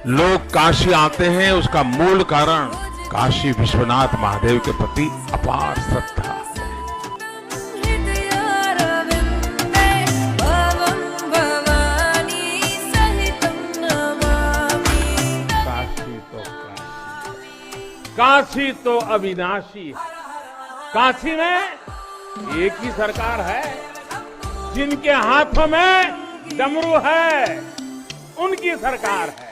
लोग काशी आते हैं, उसका मूल कारण काशी विश्वनाथ महादेव के प्रति अपार श्रद्धा है। काशी तो काशी तो अविनाशी है। काशी में एक ही सरकार है, जिनके हाथों में डमरू है, उनकी सरकार है।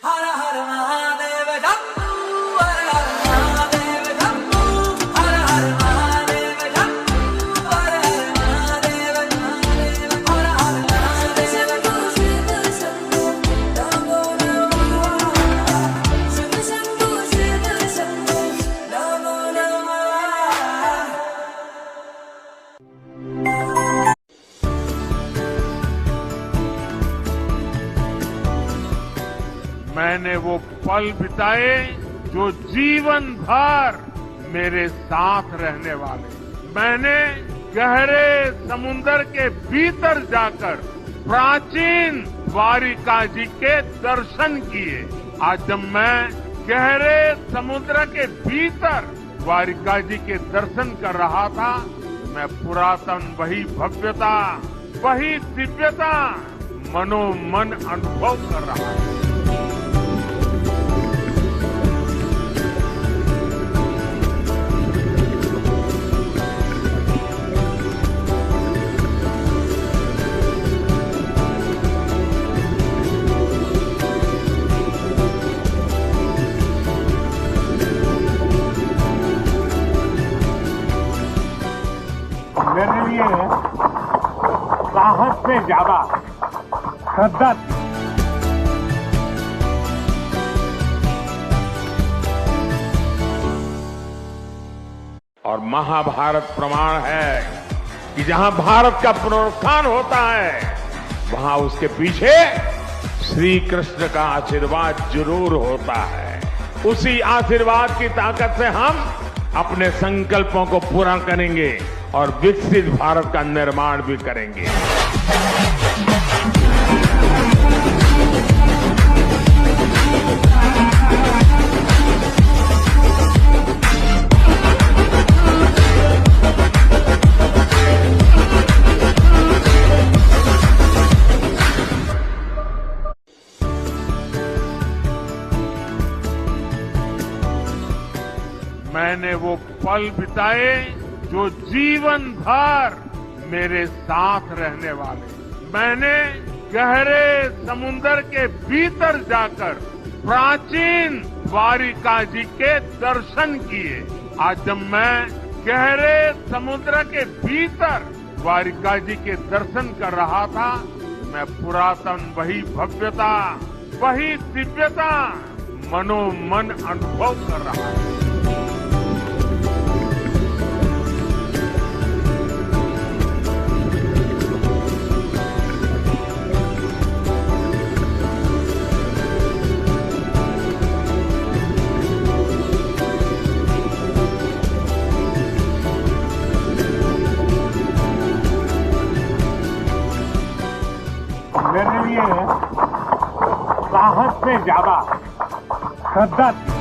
हर हर महादेव शंभू, हर हर महादेव शंभू, हर हर महादेव शंभू, हर हर महादेव महादेव, हर हर महादेव शंभू, शिव शंभू, नमो नमः, शिव शंभू, शिव शंभू, नमो नमः। मैंने वो पल बिताए जो जीवन भर मेरे साथ रहने वाले। मैंने गहरे समुद्र के भीतर जाकर प्राचीन द्वारिका जी के दर्शन किए। आज जब मैं गहरे समुद्र के भीतर द्वारिका जी के दर्शन कर रहा था, मैं पुरातन वही भव्यता, वही दिव्यता मनोमन अनुभव कर रहा था। मेरे लिए साहस से ज्यादा श्रद्धा थी। और महाभारत प्रमाण है कि जहां भारत का पुनरुत्थान होता है, वहां उसके पीछे श्री कृष्ण का आशीर्वाद जरूर होता है। उसी आशीर्वाद की ताकत से हम अपने संकल्पों को पूरा करेंगे और विकसित भारत का निर्माण भी करेंगे। मैंने वो पल बिताए जो जीवन भर मेरे साथ रहने वाले। मैंने गहरे समुद्र के भीतर जाकर प्राचीन द्वारिका जी के दर्शन किए। आज जब मैं गहरे समुद्र के भीतर द्वारिका जी के दर्शन कर रहा था, मैं पुरातन वही भव्यता, वही दिव्यता मनोमन अनुभव कर रहा था। मेरे लिए साहस से ज्यादा श्रद्धा थी।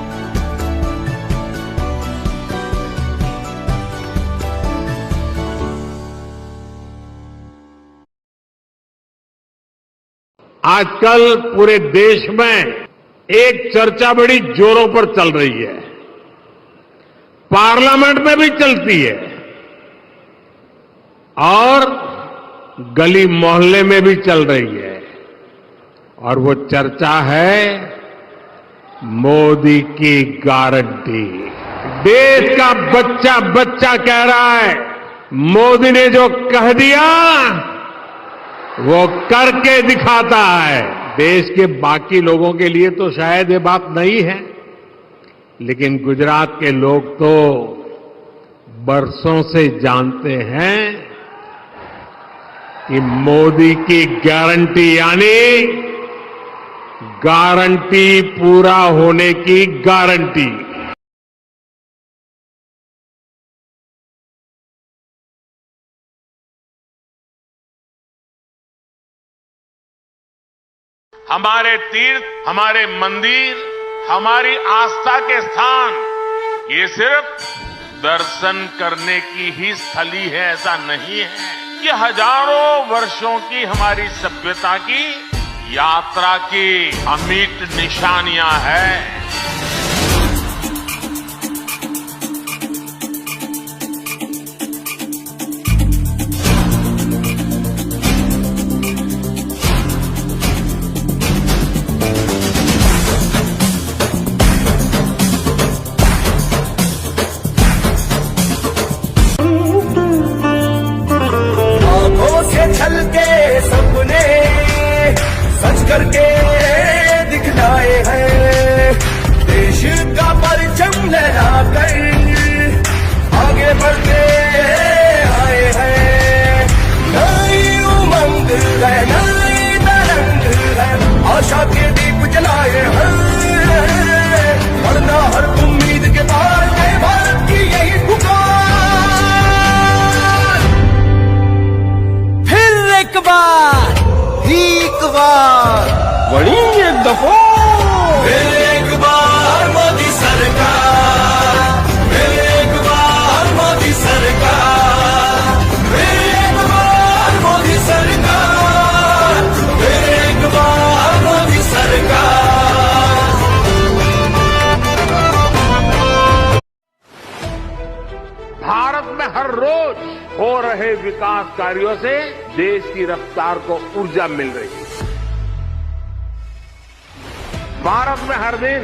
आजकल पूरे देश में एक चर्चा बड़ी जोरों पर चल रही है, पार्लियामेंट में भी चलती है और गली मोहल्ले में भी चल रही है। और वो चर्चा है मोदी की गारंटी। देश का बच्चा बच्चा कह रहा है, मोदी ने जो कह दिया वो करके दिखाता है। देश के बाकी लोगों के लिए तो शायद ये बात नहीं है, लेकिन गुजरात के लोग तो बरसों से जानते हैं कि मोदी की गारंटी यानी गारंटी पूरा होने की गारंटी। हमारे तीर्थ, हमारे मंदिर, हमारी आस्था के स्थान ये सिर्फ दर्शन करने की ही स्थली है ऐसा नहीं है। ये हजारों वर्षों की हमारी सभ्यता की यात्रा की अमिट निशानियां हैं। छलके सपने सच करके दिखलाए हैं, देश का परचम लहराकर आगे बढ़ते आए हैं। नई उमंग है, नई तरंग है, आशा के दीप जलाए हैं, वरना हर उम्मीद के पार नए भारत की यही पुकार। एक बार वही एक दफा एक बार मोदी सरकार, एक बार मोदी सरकार, एक बार मोदी सरकार, एक बार मोदी सरकार। भारत में हर रोज हो रहे विकास कार्यों से देश की रफ्तार को ऊर्जा मिल रही है। भारत में हर दिन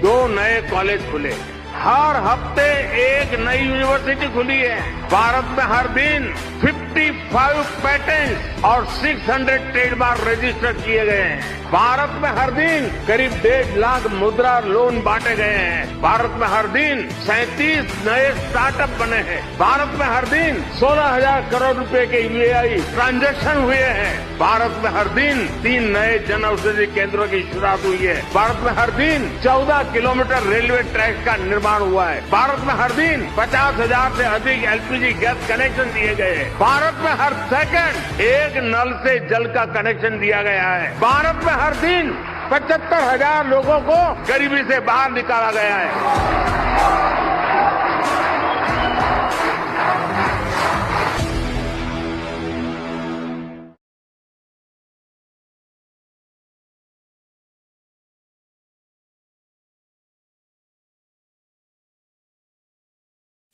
2 नए कॉलेज खुले, हर हफ्ते एक नई यूनिवर्सिटी खुली है। भारत में हर दिन 55 पेटेंट और 600 ट्रेडमार्क रजिस्टर किए गए हैं। भारत में हर दिन करीब 1.5 लाख मुद्रा लोन बांटे गए हैं। भारत में हर दिन 37 नए स्टार्टअप बने हैं। भारत में हर दिन 16,000 करोड़ रुपए के यूएई ट्रांजैक्शन हुए हैं। भारत में हर दिन 3 नए जन औषधि केंद्रों की शुरुआत हुई है। भारत में हर दिन 14 किलोमीटर रेलवे ट्रैक का निर्माण हुआ है। भारत में हर दिन 50,000 से अधिक एलपीजी गैस कनेक्शन दिए गए हैं। भारत में हर सेकंड एक नल से जल का कनेक्शन दिया गया है। भारत में हर दिन 75,000 लोगों को गरीबी से बाहर निकाला गया है।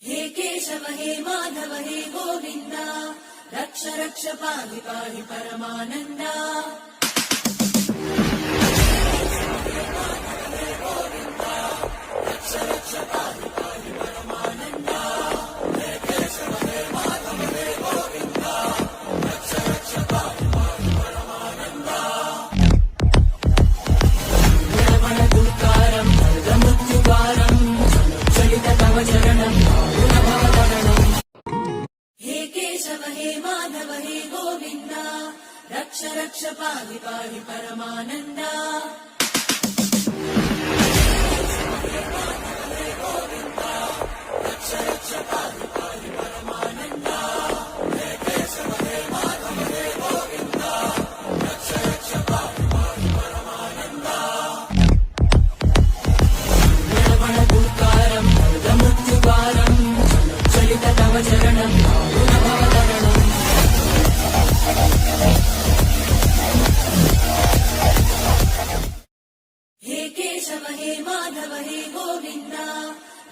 हे केशव हे माधव हे गोविन्द रक्ष रक्ष पाहि पाहि परमानन्दा। रक्ष रक्ष पाहि पाहि परमानन्दा।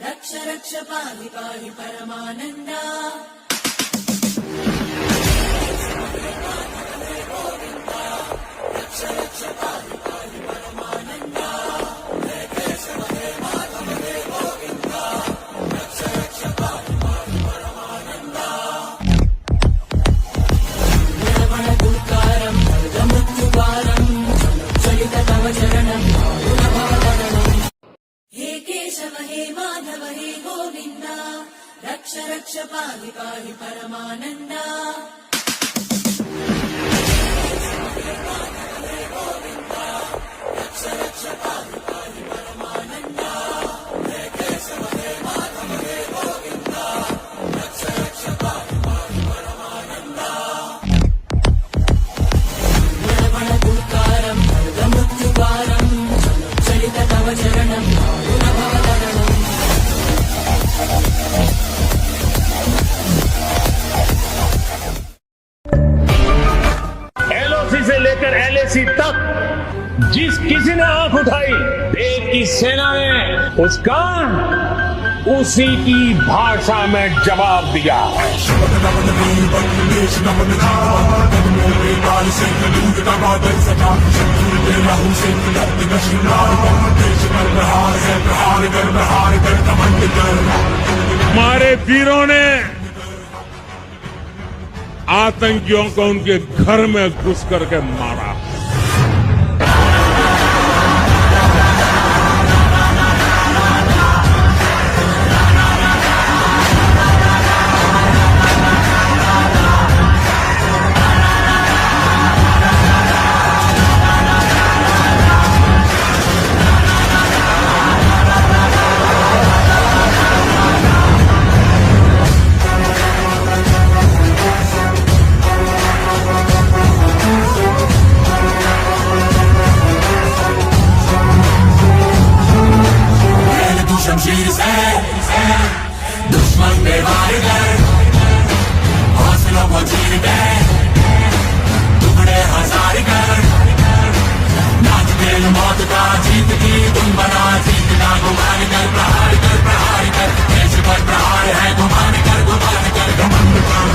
रक्ष रक्ष पाहि पाहि परमानन्दा। लेकर एलएसी तक जिस किसी ने आंख उठाई, देश की सेना ने उसका उसी की भाषा में जवाब दिया है। हमारे वीरों ने आतंकियों को उनके घर में घुस करके मारा। शमशीर से दुश्मन पे वार कर, हौसलों को चीर के टुकड़े हजार कर, नाच खेल मौत का जीत की तुम बना, जीतना घुमान कर, प्रहार कर, देश पर प्रहार है, घुमान कर, घमंड कर।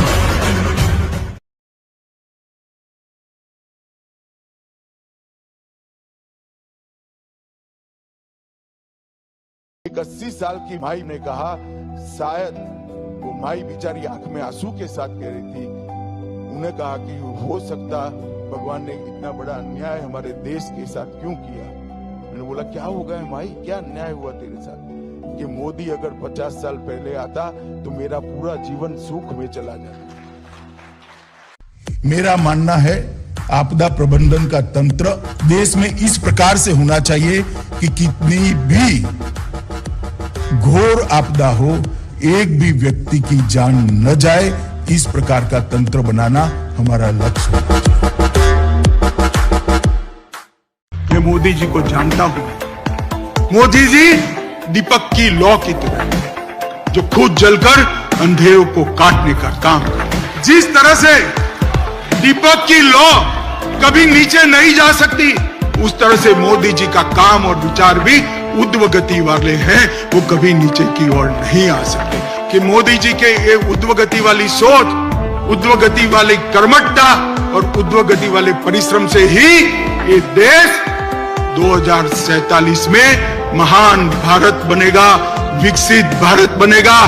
80 साल की माई ने कहा, शायद वो माई बेचारी आंख में आंसू के साथ कह रही थी, उन्हें कहा कि हो सकता भगवान ने इतना बड़ा अन्याय हमारे देश के साथ क्यों किया। मैंने बोला क्या हो गया माई, क्या अन्याय हुआ तेरे साथ? कि मोदी अगर 50 साल पहले आता तो मेरा पूरा जीवन सुख में चला जाता। मेरा मानना है आपदा प्रबंधन का तंत्र देश में इस प्रकार से होना चाहिए कि कितनी भी घोर आपदा हो, एक भी व्यक्ति की जान न जाए, इस प्रकार का तंत्र बनाना हमारा लक्ष्य है। मैं मोदी जी को जानता हूं। मोदी जी दीपक की लौ की तरह जो खुद जलकर अंधेरों को काटने का काम करते। जिस तरह से दीपक की लौ कभी नीचे नहीं जा सकती, उस तरह से मोदी जी का काम और विचार भी ऊर्ध्व गति वाले हैं, वो कभी नीचे की ओर नहीं आ सकते। कि मोदी जी के ये ऊर्ध्व गति वाली सोच, ऊर्ध्व गति वाली कर्मठता और ऊर्ध्व गति वाले परिश्रम से ही ये देश 2047 में महान भारत बनेगा, विकसित भारत बनेगा।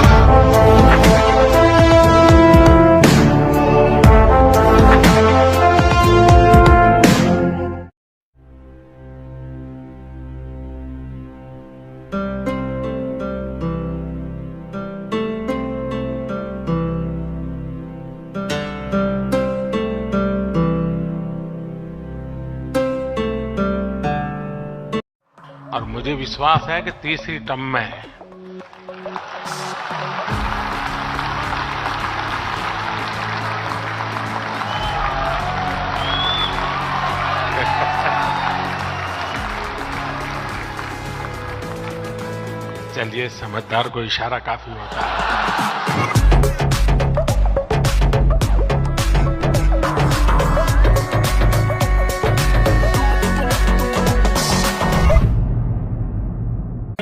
और मुझे विश्वास है कि तीसरी टर्म में चलिए, समझदार को इशारा काफी होता है।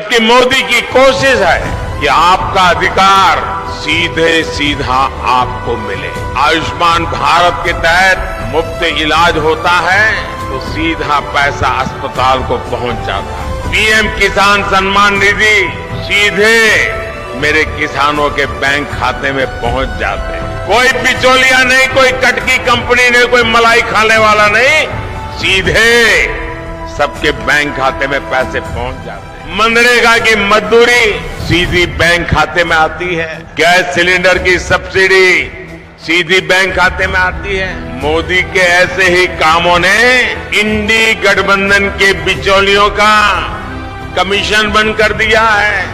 कि मोदी की कोशिश है कि आपका अधिकार सीधे सीधा आपको मिले। आयुष्मान भारत के तहत मुफ्त इलाज होता है तो सीधा पैसा अस्पताल को पहुंच जाता है। पीएम किसान सम्मान निधि सीधे मेरे किसानों के बैंक खाते में पहुंच जाते हैं। कोई बिचौलिया नहीं, कोई कटकी कंपनी नहीं, कोई मलाई खाने वाला नहीं, सीधे सबके बैंक खाते में पैसे पहुंच जाते हैं। मनरेगा की मजदूरी सीधी बैंक खाते में आती है। गैस सिलेंडर की सब्सिडी सीधी बैंक खाते में आती है। मोदी के ऐसे ही कामों ने इंडी गठबंधन के बिचौलियों का कमीशन बंद कर दिया है।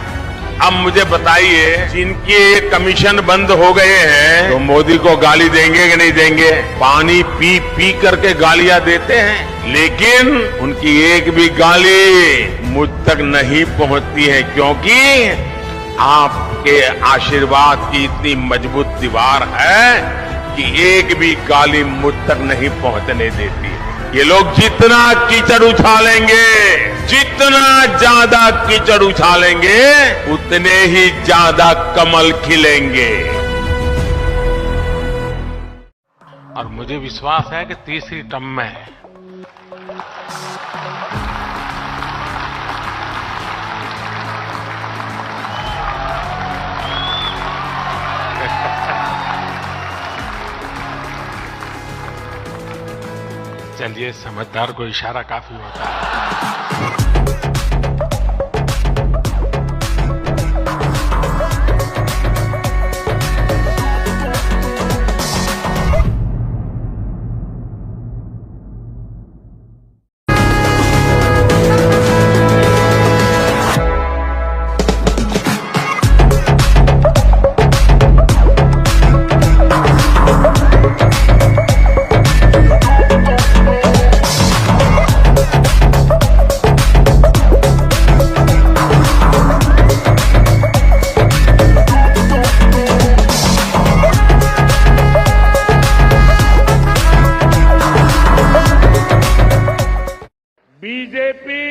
अब मुझे बताइए, जिनके कमीशन बंद हो गए हैं तो मोदी को गाली देंगे कि नहीं देंगे? पानी पी पी करके गालियां देते हैं, लेकिन उनकी एक भी गाली मुझ तक नहीं पहुंचती है, क्योंकि आपके आशीर्वाद की इतनी मजबूत दीवार है कि एक भी गाली मुझ तक नहीं पहुंचने देती। ये लोग जितना कीचड़ उछालेंगे, जितना ज्यादा कीचड़ उछालेंगे, उतने ही ज्यादा कमल खिलेंगे। और मुझे विश्वास है कि तीसरी टर्म में चलिए, समझदार को इशारा काफी होता है। बीजेपी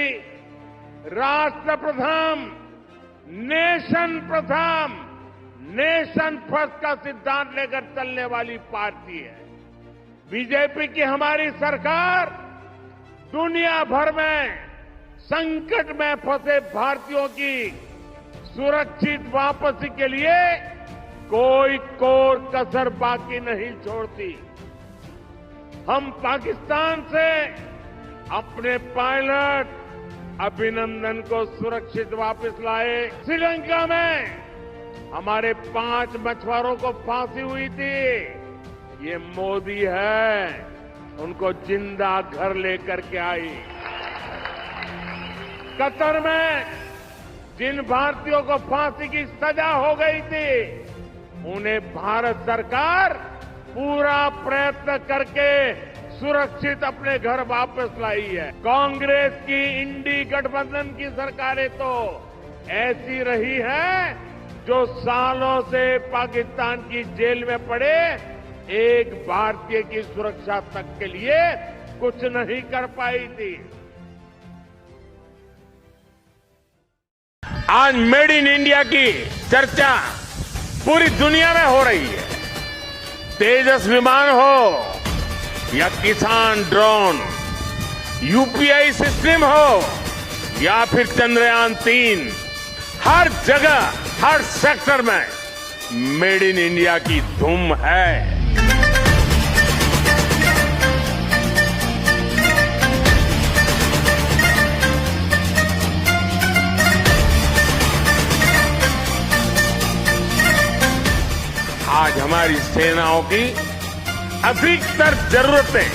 राष्ट्र प्रथम, नेशन प्रथम, नेशन फर्स्ट का सिद्धांत लेकर चलने वाली पार्टी है। बीजेपी की हमारी सरकार दुनिया भर में संकट में फंसे भारतीयों की सुरक्षित वापसी के लिए कोई कोर कसर बाकी नहीं छोड़ती। हम पाकिस्तान से अपने पायलट अभिनंदन को सुरक्षित वापस लाए। श्रीलंका में हमारे 5 मछुआरों को फांसी हुई थी, ये मोदी है, उनको जिंदा घर लेकर के आई। कतर में जिन भारतीयों को फांसी की सजा हो गई थी, उन्हें भारत सरकार पूरा प्रयत्न करके सुरक्षित अपने घर वापस लाई है। कांग्रेस की इंडी गठबंधन की सरकारें तो ऐसी रही है जो सालों से पाकिस्तान की जेल में पड़े एक भारतीय की सुरक्षा तक के लिए कुछ नहीं कर पाई थी। आज मेड इन इंडिया की चर्चा पूरी दुनिया में हो रही है। तेजस विमान हो या किसान ड्रोन, यूपीआई सिस्टम हो या फिर चंद्रयान 3, हर जगह, हर सेक्टर में मेड इन इंडिया की धूम है। आज हमारी सेनाओं की अधिकतर जरूरतें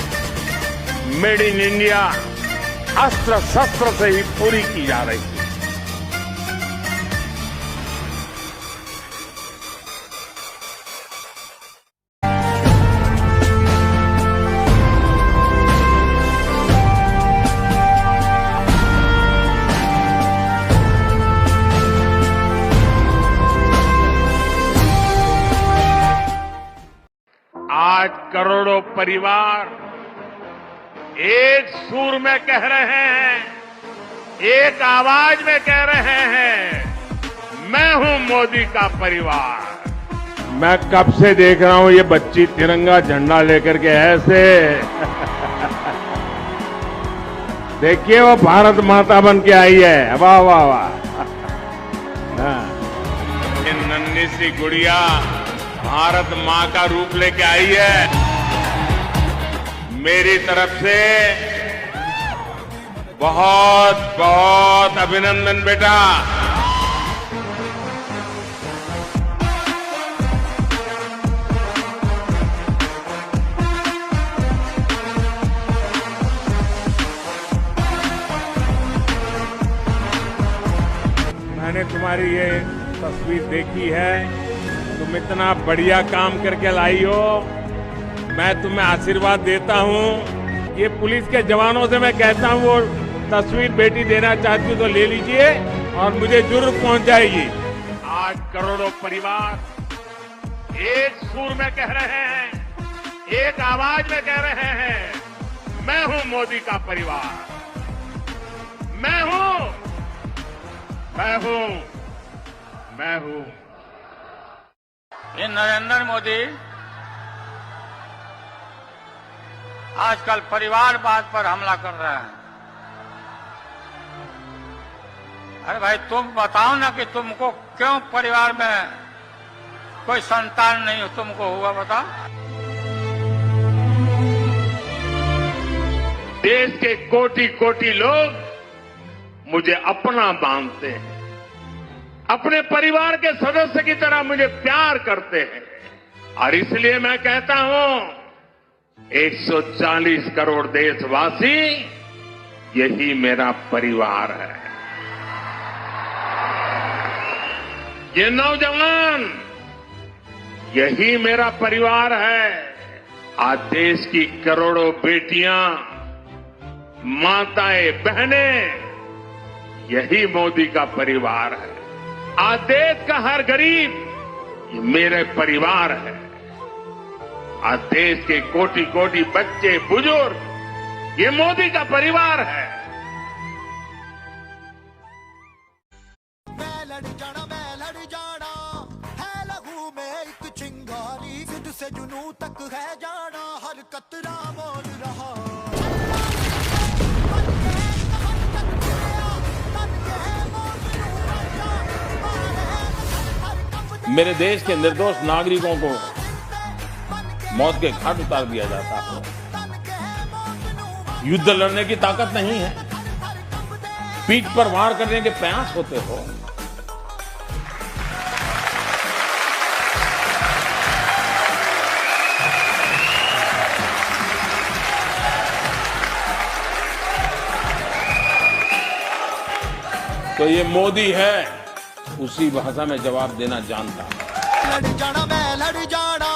मेड इन इंडिया अस्त्र शस्त्र से ही पूरी की जा रही है। आज करोड़ों परिवार एक सुर में कह रहे हैं, एक आवाज में कह रहे हैं, मैं हूं मोदी का परिवार। मैं कब से देख रहा हूं ये बच्ची तिरंगा झंडा लेकर के ऐसे देखिए, वो भारत माता बन के आई है। वाह वाह वाह। ये नन्ही सी गुड़िया भारत मां का रूप लेके आई है। मेरी तरफ से बहुत बहुत अभिनंदन बेटा। मैंने तुम्हारी ये तस्वीर देखी है, तुम इतना बढ़िया काम करके लाई हो। मैं तुम्हें आशीर्वाद देता हूं। ये पुलिस के जवानों से मैं कहता हूं, वो तस्वीर बेटी देना चाहती हूं तो ले लीजिए और मुझे जरूर पहुंच जाएगी। आज करोड़ों परिवार एक सुर में कह रहे हैं, एक आवाज में कह रहे हैं, मैं हूं मोदी का परिवार। मैं हूं, मैं हूं, मैं हूं। ये नरेंद्र मोदी आजकल परिवारवाद पर हमला कर रहे हैं। अरे भाई तुम बताओ ना कि तुमको क्यों परिवार में कोई संतान नहीं तुमको हुआ, बताओ। देश के कोटि कोटि लोग मुझे अपना मानते हैं, अपने परिवार के सदस्य की तरह मुझे प्यार करते हैं, और इसलिए मैं कहता हूं 140 करोड़ देशवासी यही मेरा परिवार है। ये नौजवान यही मेरा परिवार है। आज देश की करोड़ों बेटियां, माताएं, बहनें, यही मोदी का परिवार है। आज देश का हर गरीब ये मेरे परिवार है। आज देश के कोटि कोटि बच्चे, बुजुर्ग, ये मोदी का परिवार है। मैं लड़ जाना है लहू में एक चिंगारी, जिद से जुनू तक है जाना, हर कतरा मोल रहा। मेरे देश के निर्दोष नागरिकों को मौत के घाट उतार दिया जाता है। युद्ध लड़ने की ताकत नहीं है, पीठ पर वार करने के प्रयास होते हो। तो ये मोदी है, उसी भाषा में जवाब देना जानता है। लड़ जाना मैं लड़ जाना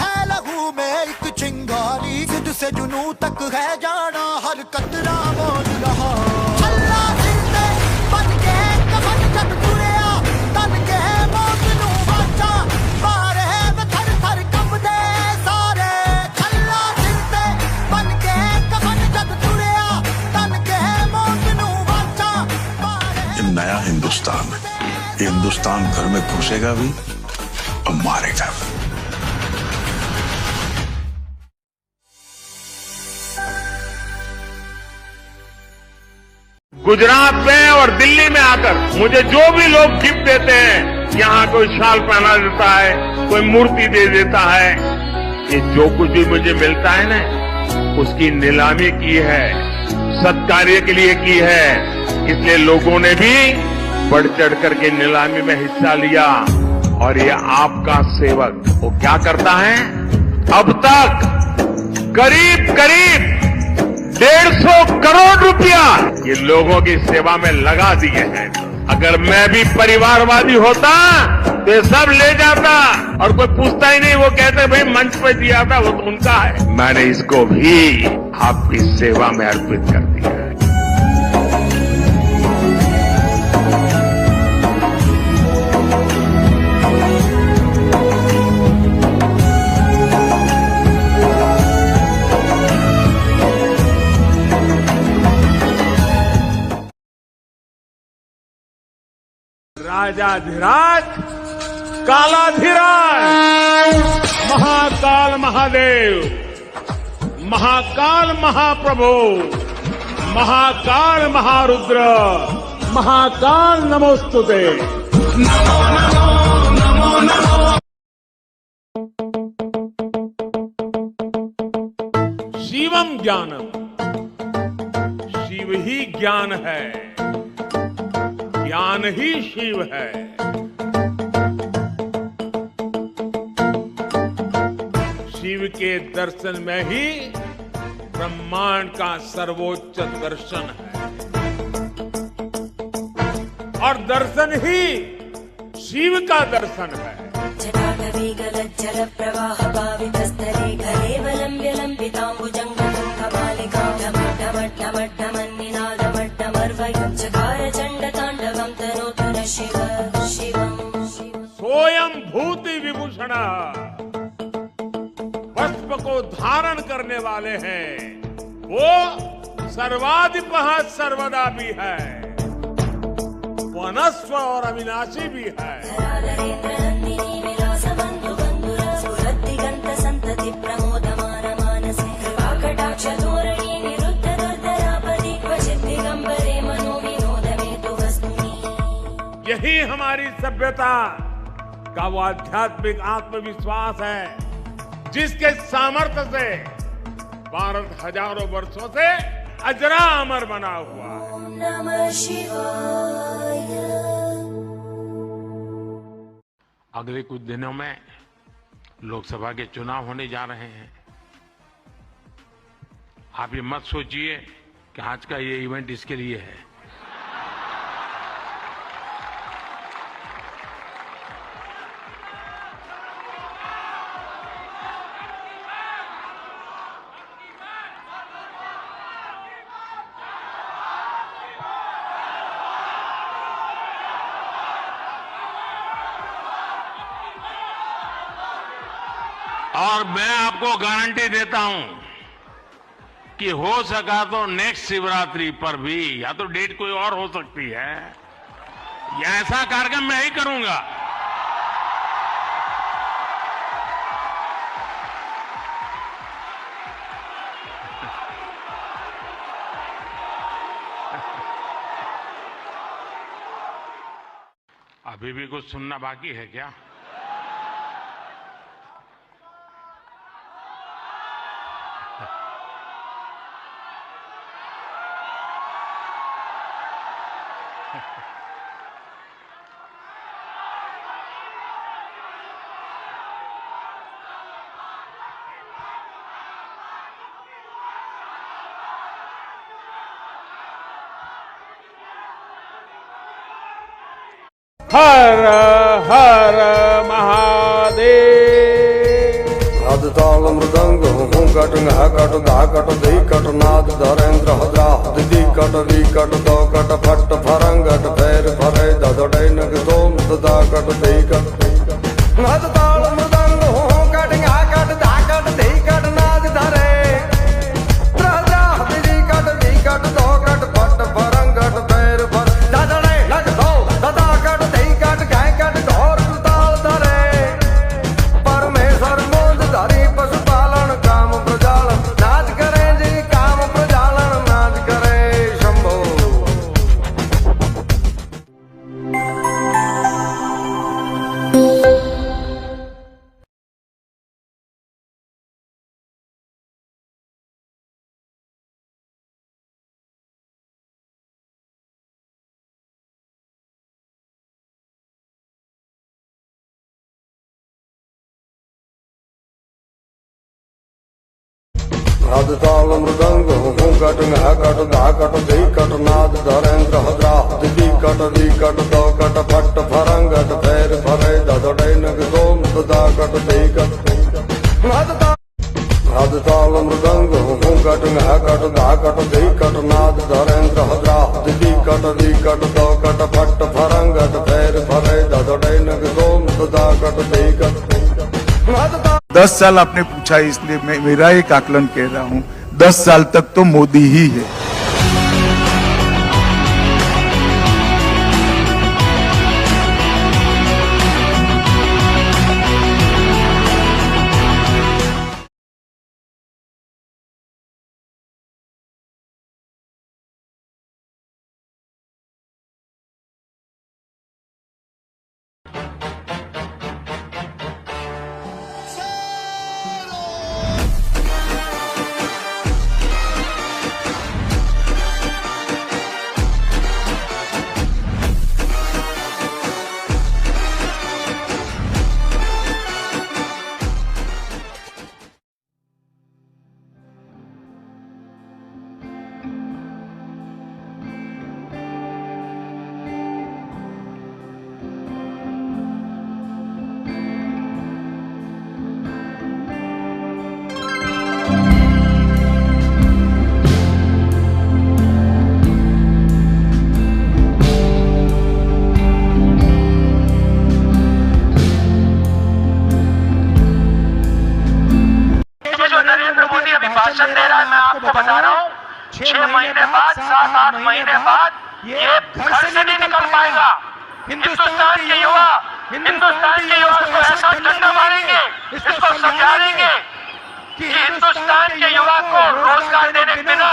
है लहू में एक चिंगारी, जिद से जुनू तक है जाना, हर कतरा मोल रहा। अल्लाह जिंदे बन के कफन जब तुरिया, तन के मौत नू वाचा, बारे में थर थर कंबदे सारे। अल्लाह जिंदे बन के कफन जब तुरिया, तन के मौत नू वाचा, बारे। नया हिंदुस्तान है, ये हिंदुस्तान घर में घुसेगा भी और मारेगा भी। गुजरात में और दिल्ली में आकर मुझे जो भी लोग गिफ्ट देते हैं, यहाँ कोई शाल पहना देता है, कोई मूर्ति दे देता है, ये जो कुछ भी मुझे मिलता है ना, उसकी नीलामी की है, सत्कार्य के लिए की है। इसलिए लोगों ने भी बढ़ चढ़ करके नीलामी में हिस्सा लिया। और ये आपका सेवक वो क्या करता है, अब तक करीब करीब 150 करोड़ रुपया ये लोगों की सेवा में लगा दिए हैं। अगर मैं भी परिवारवादी होता तो ये सब ले जाता और कोई पूछता ही नहीं। वो कहते भाई मंच पे दिया था, वो तो उनका है। मैंने इसको भी आपकी सेवा में अर्पित कर दिया है। राजाधिराज, कालाधिराज, महाकाल महादेव, महाकाल महाप्रभु, महाकाल महारुद्र, महाकाल नमोस्तुते। नमो नमो नमो नमो। शिवम ज्ञानम, शिव ही ज्ञान है, ज्ञान ही शिव है। शिव के दर्शन में ही ब्रह्मांड का सर्वोच्च दर्शन है, और दर्शन ही शिव का दर्शन है। जटाटवी गलज्जल प्रवाह पावितस्थले कलेवलम्ब्य लम्बिताम्बुजङ्गतुङ्गमालिकां ढमढमढमढमन्निनादमड्डमर्वयं चकार चण्डताण्डवं तनोतु न शिव शिवम्। सोयम भूति विभूषण, भस्म को धारण करने वाले हैं वो सर्वाधिपः सर्वदा भी है, वनस्व और अविनाशी भी है। नरेन्द्रनन्दिनी विलासबन्धु बन्धुर स्फुरद्दिगन्त सन्तति प्रमोदमान मानसे कृपाकटाक्ष धोरणी निरुद्ध दुर्धरापदि क्वचित् दिगम्बरे मनो विनोदमेतु वस्तुनि। यही हमारी सभ्यता का वो आध्यात्मिक आत्मविश्वास है जिसके सामर्थ्य से भारत हजारों वर्षों से अजरा अमर बना हुआ है। ओम नमः शिवाय। अगले कुछ दिनों में लोकसभा के चुनाव होने जा रहे हैं। आप ये मत सोचिए कि आज का ये इवेंट इसके लिए है। और मैं आपको गारंटी देता हूं कि हो सका तो नेक्स्ट शिवरात्रि पर भी, या तो डेट कोई और हो सकती है, या ऐसा कार्यक्रम मैं ही करूंगा। अभी भी कुछ सुनना बाकी है क्या? हर हर महादेव। ताल मृदंग हूँ कट घ कट धा कट धी कट नाद धरेन्द्र हद्रा दी कट वी कट दो कट फट फरंगट फेर फरे ददड़े नग दोम सदा कट धी कट नाद ताल मृदंग हूँ कट घ कट धा कट धी कट नाद धरे हद्रा दी कट वी कट दो कट फट फरंगट फेर फर ददड़े नग दो सदा कट धी कट घ कट ढोर ताल धरे परमेश्वर मोद धरी पशुपालन काम प्रजालन नाच करे जी काम प्रजालन नाच करे शंभो। नाद ताल मृदंग हूँ कट घ कट धा कट धी कट नाद धरेन्द्र हद्रा दी कट वी कट दो कट फट फरंगट फेर फरे ददड़े नग दोम सदा कट धी कट नाद ताल मृदंग हूँ कट घ कट धा कट धी कट नाद धरेन्द्र हद्रा दी कट वी कट दो कट फट फरंगट फेर फरे ददड़े नग दोम सदा कट धी कट नाद 10 साल आपने पूछा, इसलिए मैं मेरा एक आकलन कह रहा हूं, 10 साल तक तो मोदी ही है। दे रहा है, मैं आपको बता रहा हूँ 6 महीने बाद, 7-8 महीने बाद ये घर से नहीं निकल पाएगा। हिंदुस्तान के युवा को ऐसा डंडा मारेंगे, इसको समझाएंगे कि हिंदुस्तान के युवा को रोजगार देने के बिना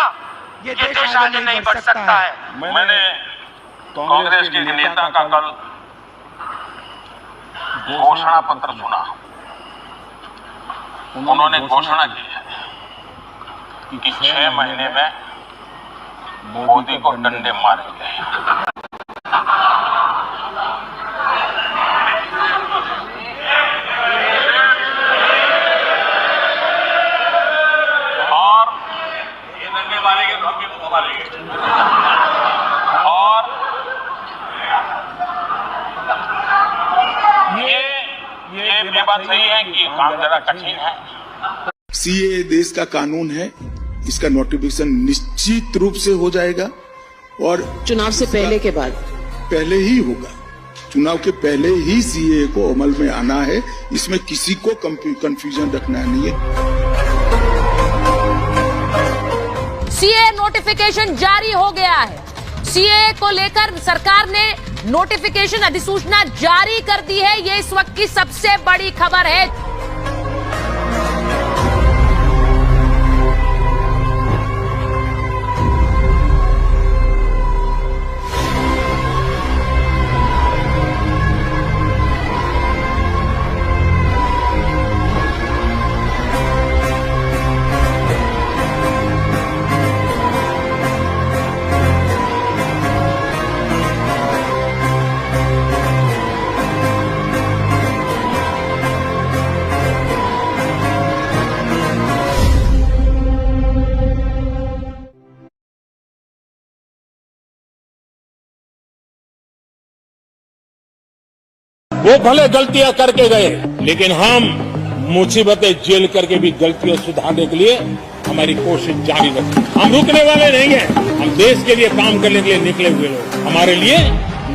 ये देश आगे नहीं बढ़ सकता है। मैंने कांग्रेस के नेता का कल घोषणा पत्र सुना। उन्होंने घोषणा की है कि 6 महीने में मोदी को डंडे मारेंगे। और ये डंडे मारेंगे तो हम भी मारेंगे। और ये बात सही है कि काम जरा कठिन है। सीए देश का कानून है, इसका नोटिफिकेशन निश्चित रूप से हो जाएगा और चुनाव से पहले के बाद पहले ही होगा। चुनाव के पहले ही सीए को अमल में आना है, इसमें किसी को कंफ्यूजन रखना नहीं है। सीए नोटिफिकेशन जारी हो गया है। सीए को लेकर सरकार ने नोटिफिकेशन अधिसूचना जारी कर दी है। ये इस वक्त की सबसे बड़ी खबर है। वो भले गलतियां करके गए, लेकिन हम मुसीबतें झेल करके भी गलतियां सुधारने के लिए हमारी कोशिश जारी रखें। हम रुकने वाले नहीं हैं। हम देश के लिए काम करने के लिए निकले हुए लोग। हमारे लिए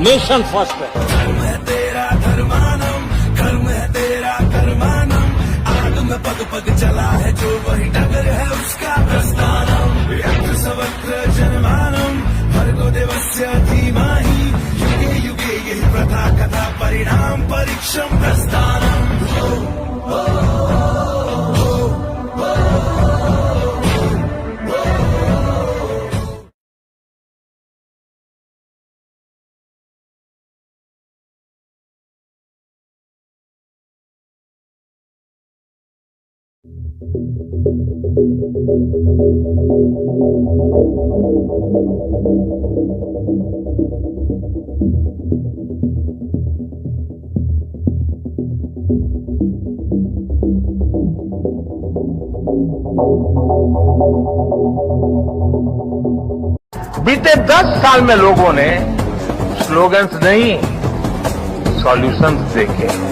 नेशन फर्स्ट है। कर्म है तेरा धर्मानम, कर्म है तेरा कर्मानम, आग में पग पग चला है जो वही डगर है उसका प्रस्थानम। यत्र सवत्र जनमानम भर्गो देवस्य धीमहि, युगे युगे यही प्रथा कथा परिणाम परीक्षम प्रस्थानम। बीते 10 साल में लोगों ने स्लोगन्स नहीं, सॉल्यूशंस देखे हैं।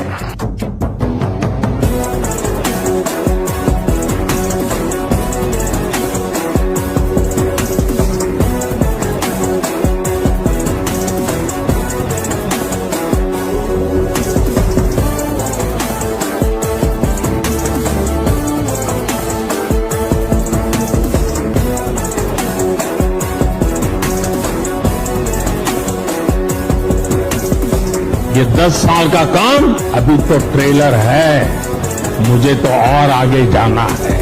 ये 10 साल का काम अभी तो ट्रेलर है, मुझे तो और आगे जाना है।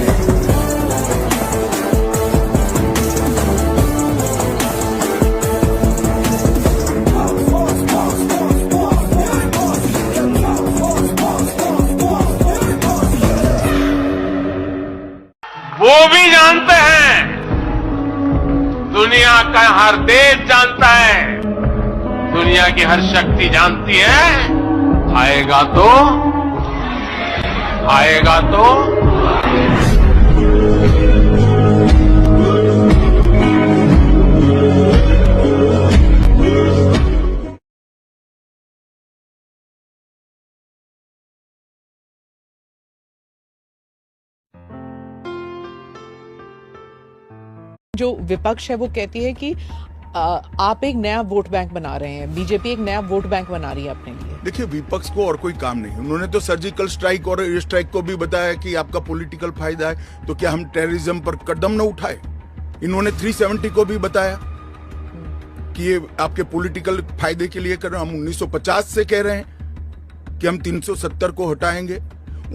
वो भी जानते हैं, दुनिया का हर देश जानता है, दुनिया की हर शक्ति जानती है। आएगा तो जो विपक्ष है वो कहती है कि आप एक नया वोट बैंक बना रहे हैं, बीजेपी एक नया वोट बैंक बना रही है अपने लिए। देखिए, विपक्ष को और कोई काम नहीं। उन्होंने तो सर्जिकल स्ट्राइक और एयर स्ट्राइक को भी बताया कि आपका पॉलिटिकल फायदा है, तो क्या हम टेररिज्म पर कदम न उठाए? इन्होंने 370 को भी बताया कि ये आपके पॉलिटिकल फायदे के लिए कर रहे हैं। हम 1950 से कह रहे हैं कि हम 370 को हटाएंगे।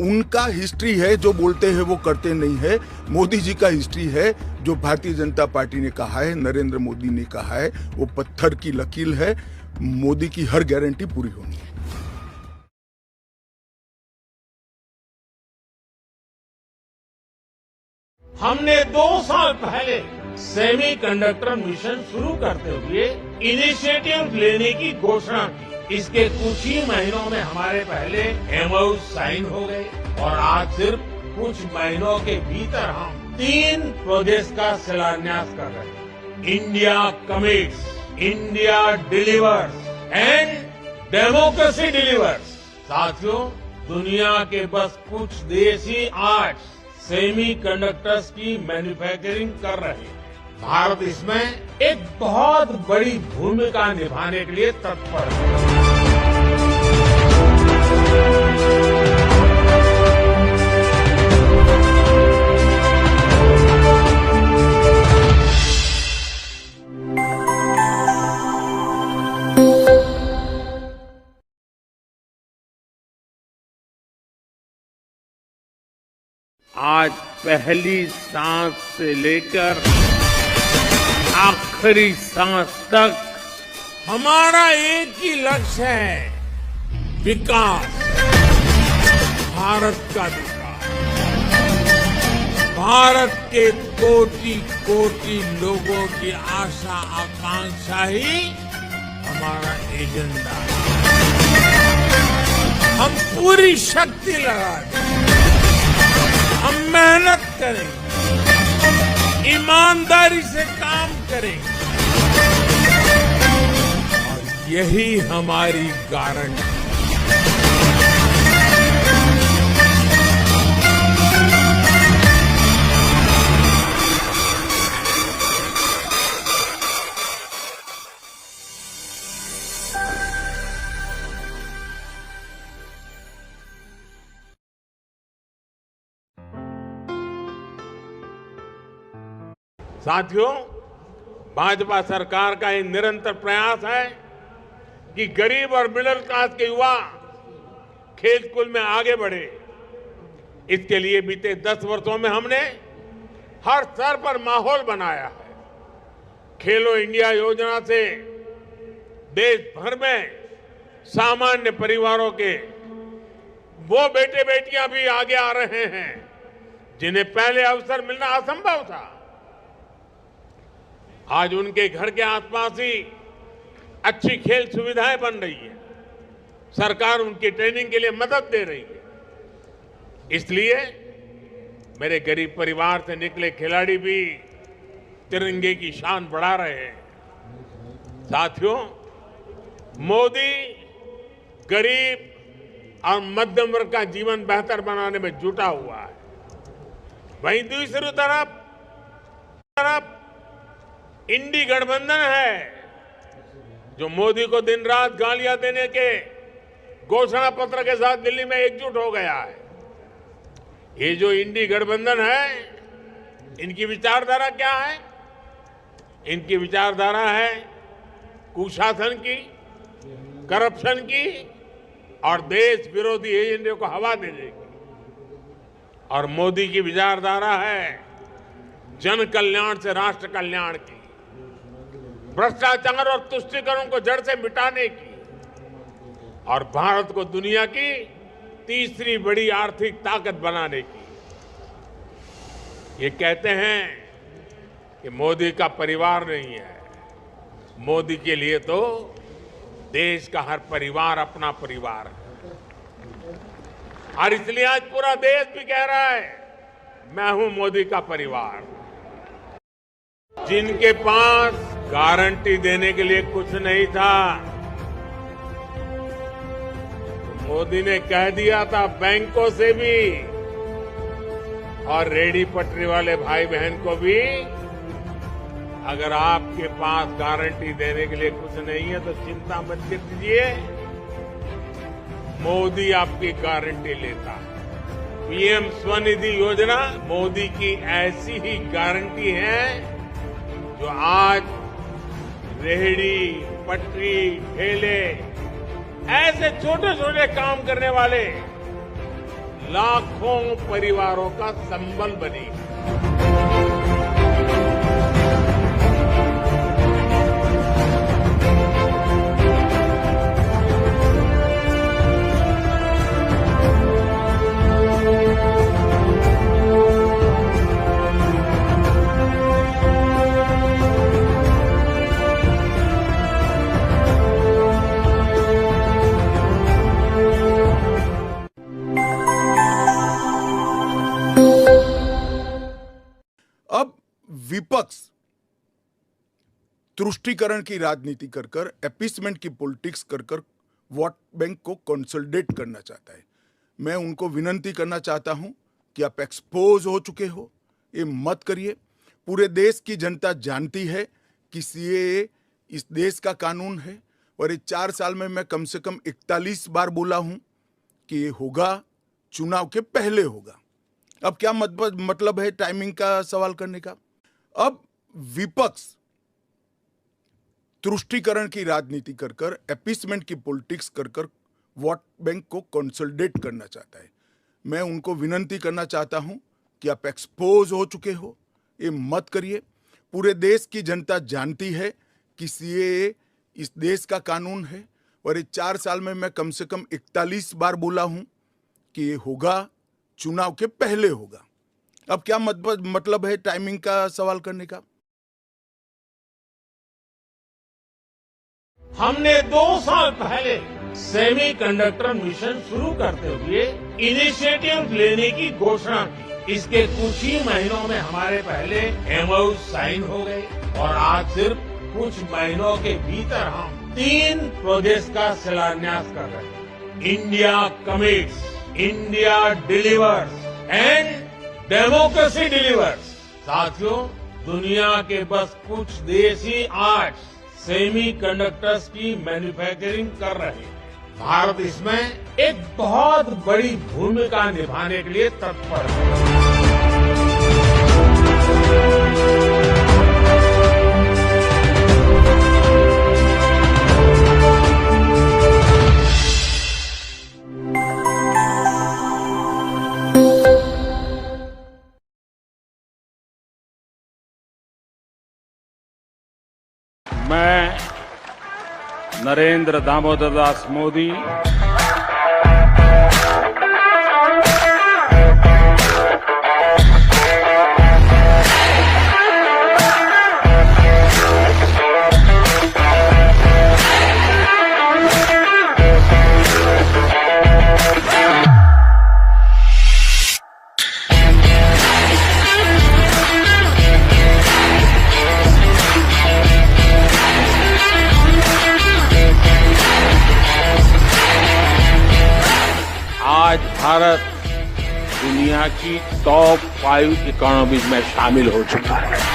उनका हिस्ट्री है, जो बोलते हैं वो करते नहीं है। मोदी जी का हिस्ट्री है, जो भारतीय जनता पार्टी ने कहा है, नरेंद्र मोदी ने कहा है, वो पत्थर की लकीर है। मोदी की हर गारंटी पूरी होनी है। हमने 2 साल पहले सेमीकंडक्टर मिशन शुरू करते हुए इनिशिएटिव लेने की घोषणा की। इसके कुछ ही महीनों में हमारे पहले एमओयू साइन हो गए और आज सिर्फ कुछ महीनों के भीतर हम 3 प्रोजेक्ट्स का शिलान्यास कर रहे हैं। India commits, India delivers and democracy delivers. साथियों, दुनिया के बस कुछ देश ही आज सेमीकंडक्टर्स की मैन्युफैक्चरिंग कर रहे हैं। भारत इसमें एक बहुत बड़ी भूमिका निभाने के लिए तत्पर है। आज पहली सांस से लेकर आखिरी सांस तक हमारा एक ही लक्ष्य है, विकास, भारत का विकास। भारत के कोटि कोटि लोगों की आशा आकांक्षा ही हमारा एजेंडा है। हम पूरी शक्ति लगा दें, हम मेहनत करेंगे, ईमानदारी से काम करेंगे और यही हमारी गारंटी। साथियों, भाजपा सरकार का ये निरंतर प्रयास है कि गरीब और मिडिल क्लास के युवा खेल कूद में आगे बढ़े। इसके लिए बीते 10 वर्षों में हमने हर स्तर पर माहौल बनाया है। खेलो इंडिया योजना से देश भर में सामान्य परिवारों के वो बेटे बेटियां भी आगे आ रहे हैं जिन्हें पहले अवसर मिलना असंभव था। आज उनके घर के आसपास ही अच्छी खेल सुविधाएं बन रही है। सरकार उनकी ट्रेनिंग के लिए मदद दे रही है। इसलिए मेरे गरीब परिवार से निकले खिलाड़ी भी तिरंगे की शान बढ़ा रहे हैं। साथियों, मोदी गरीब और मध्यम वर्ग का जीवन बेहतर बनाने में जुटा हुआ है। वहीं दूसरी तरफ इंडी गठबंधन है जो मोदी को दिन रात गालियां देने के घोषणा पत्र के साथ दिल्ली में एकजुट हो गया है। ये जो इंडी गठबंधन है, इनकी विचारधारा क्या है? इनकी विचारधारा है कुशासन की, करप्शन की और देश विरोधी एजेंडे को हवा देने की। और मोदी की विचारधारा है जन कल्याण से राष्ट्र कल्याण की, भ्रष्टाचार और तुष्टीकरण को जड़ से मिटाने की और भारत को दुनिया की तीसरी बड़ी आर्थिक ताकत बनाने की। ये कहते हैं कि मोदी का परिवार नहीं है। मोदी के लिए तो देश का हर परिवार अपना परिवार है। और इसलिए आज पूरा देश भी कह रहा है मैं हूं मोदी का परिवार। जिनके पास गारंटी देने के लिए कुछ नहीं था, मोदी ने कह दिया था बैंकों से भी और रेडी पटरी वाले भाई बहन को भी अगर आपके पास गारंटी देने के लिए कुछ नहीं है तो चिंता मत कीजिए, मोदी आपकी गारंटी लेता है। पीएम स्वनिधि योजना मोदी की ऐसी ही गारंटी है जो आज रेहड़ी, पटरी, ठेले, ऐसे छोटे छोटे काम करने वाले लाखों परिवारों का संबल बनी। अब विपक्ष तुष्टीकरण की राजनीति कर कर, एपीसमेंट की पॉलिटिक्स कर कर वोट बैंक को कंसोलिडेट करना चाहता है। मैं उनको विनती करना चाहता हूं कि आप एक्सपोज हो चुके हो, ये मत करिए। पूरे देश की जनता जानती है कि सीएए इस देश का कानून है और ये 4 साल में मैं कम से कम 41 बार बोला हूं कि ये होगा, चुनाव के पहले होगा। अब क्या मतलब है टाइमिंग का सवाल करने का। अब विपक्ष तुष्टीकरण की राजनीति कर कर, एपीसमेंट की पॉलिटिक्स कर कर वोट बैंक को कंसोलिडेट करना चाहता है। मैं उनको विनती करना चाहता हूं कि आप एक्सपोज हो चुके हो, ये मत करिए। पूरे देश की जनता जानती है कि सीएए इस देश का कानून है और ये 4 साल में मैं कम से कम 41 बार बोला हूं कि ये होगा, चुनाव के पहले होगा। अब क्या मतलब है टाइमिंग का सवाल करने का। हमने 2 साल पहले सेमीकंडक्टर मिशन शुरू करते हुए इनिशिएटिव लेने की घोषणा की। इसके कुछ ही महीनों में हमारे पहले एमओयू साइन हो गए और आज सिर्फ कुछ महीनों के भीतर हम 3 प्रोजेक्ट्स का शिलान्यास कर रहे हैं। India commits, India delivers and democracy delivers. साथियों, दुनिया के बस कुछ देश ही आज सेमीकंडक्टर्स की मैन्युफैक्चरिंग कर रहे हैं। भारत इसमें एक बहुत बड़ी भूमिका निभाने के लिए तत्पर है। मैं नरेंद्र दामोदर दास मोदी आज भारत दुनिया की टॉप 5 इकोनॉमीज में शामिल हो चुका है।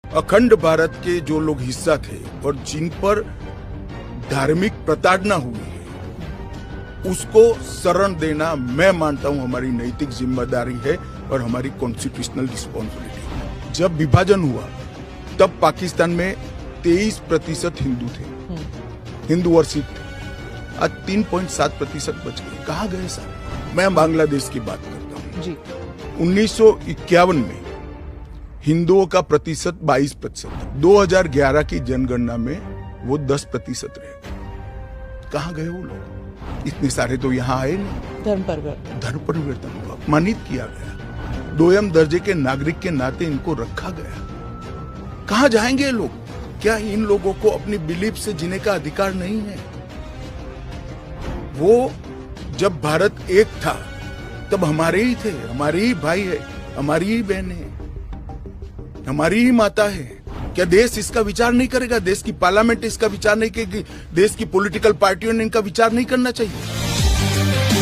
अखंड भारत के जो लोग हिस्सा थे और जिन पर धार्मिक प्रताड़ना हुई है, उसको शरण देना मैं मानता हूं हमारी नैतिक जिम्मेदारी है और हमारी कॉन्स्टिट्यूशनल रिस्पॉन्सिबिलिटी। जब विभाजन हुआ तब पाकिस्तान में 23% हिंदू थे, हिंदू और सिख थे। आज 3.7% बच गए। कहाँ गए सारे? मैं बांग्लादेश की बात करता हूँ। 1951 में हिंदुओं का प्रतिशत 22%, 2011 की जनगणना में वो 10% रह गए। कहाँ गए वो लोग? इतने सारे तो यहाँ आए नहीं। धर्म परिवर्तन हुआ, अपमानित किया गया, 2ym दर्जे के नागरिक के नाते इनको रखा गया। कहाँ जाएंगे ये लोग? क्या इन लोगों को अपनी बिलीफ से जीने का अधिकार नहीं है? वो जब भारत एक था तब हमारे ही थे, हमारे ही भाई है, हमारी ही बहन है, हमारी ही माता है। क्या देश इसका विचार नहीं करेगा? देश की पार्लियामेंट इसका विचार नहीं करेगी? देश की पॉलिटिकल पार्टियों ने इनका विचार नहीं करना चाहिए?